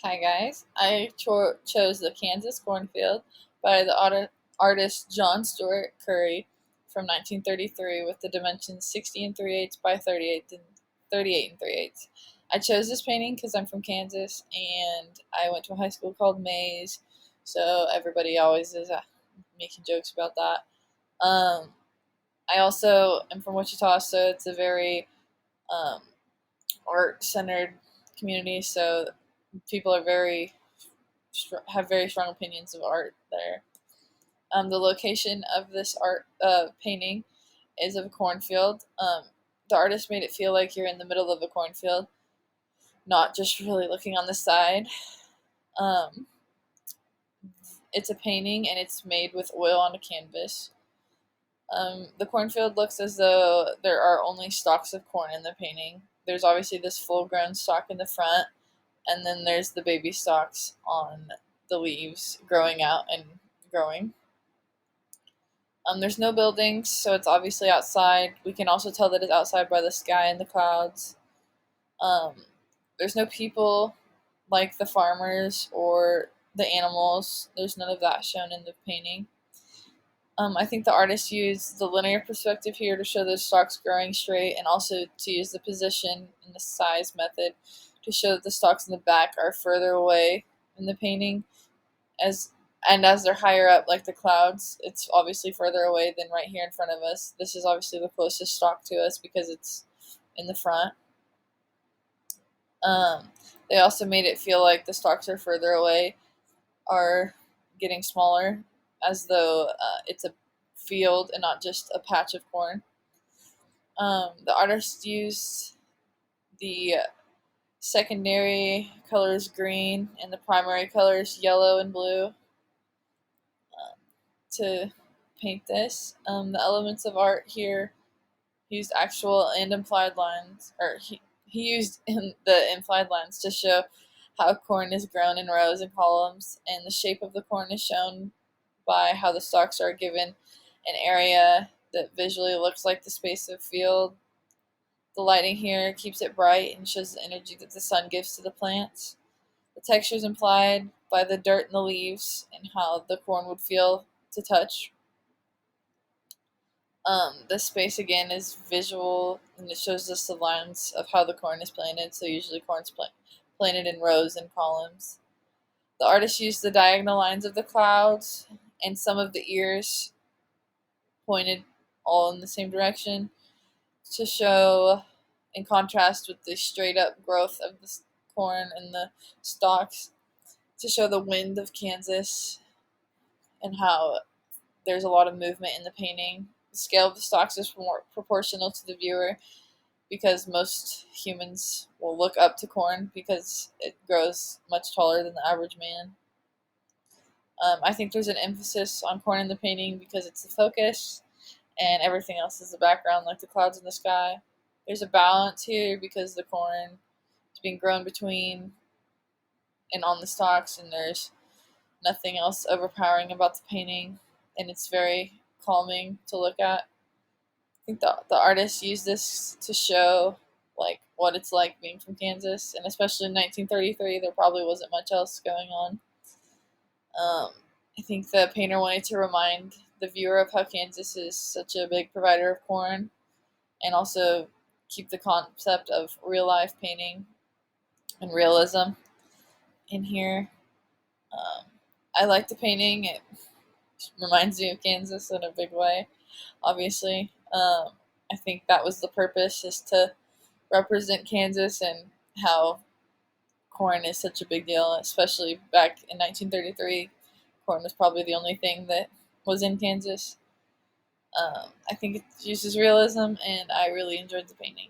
Hi guys, I chose the Kansas Cornfield by the artist John Stuart Curry from 1933 with the dimensions 60 and 3/8 by 38 and 3/8. I chose this painting because I'm from Kansas and I went to a high school called Mays, so everybody always is making jokes about that. I also am from Wichita, so it's a very um, art-centered community, so people are have very strong opinions of art there. The location of this art painting is of a cornfield. The artist made it feel like you're in the middle of a cornfield, not just really looking on the side. Um, it's a painting and it's made with oil on a canvas. The cornfield looks as though there are only stalks of corn in the painting. There's obviously this full-grown stalk in the front, and then there's the baby stalks on the leaves growing out and growing. There's no buildings, so it's obviously outside. We can also tell that it's outside by the sky and the clouds. Um, there's no people like the farmers or the animals. There's none of that shown in the painting. I think the artist used the linear perspective here to show the stalks growing straight, and also to use the position and the size method to show that the stalks in the back are further away in the painting, as they're higher up, like the clouds, it's obviously further away than right here in front of us. This is obviously the closest stalk to us because it's in the front. Um, they also made it feel like the stalks are further away, are getting smaller, as though it's a field and not just a patch of corn. The artist used the secondary colors green and the primary colors yellow and blue to paint this. The elements of art here used actual and implied lines, or he used the implied lines to show how corn is grown in rows and columns, and the shape of the corn is shown by how the stalks are given an area that visually looks like the space of field. The lighting here keeps it bright and shows the energy that the sun gives to the plants. The texture is implied by the dirt and the leaves and how the corn would feel to touch. This space again is visual and it shows us the lines of how the corn is planted. So usually corn's planted in rows and columns. The artist used the diagonal lines of the clouds and some of the ears pointed all in the same direction to show, in contrast with the straight up growth of the corn and the stalks, to show the wind of Kansas and how there's a lot of movement in the painting. The scale of the stalks is more proportional to the viewer because most humans will look up to corn because it grows much taller than the average man. I think there's an emphasis on corn in the painting because it's the focus and everything else is the background, like the clouds in the sky. There's a balance here because the corn is being grown between and on the stalks, and there's nothing else overpowering about the painting, and it's very calming to look at. I think the artist used this to show like what it's like being from Kansas, and especially in 1933, there probably wasn't much else going on. I think the painter wanted to remind the viewer of how Kansas is such a big provider of corn, and also keep the concept of real life painting and realism in here. Um, I like the painting. It reminds me of Kansas in a big way, obviously. I think that was the purpose, is to represent Kansas and how corn is such a big deal, especially back in 1933. Corn was probably the only thing that was in Kansas. I think it uses realism, and I really enjoyed the painting.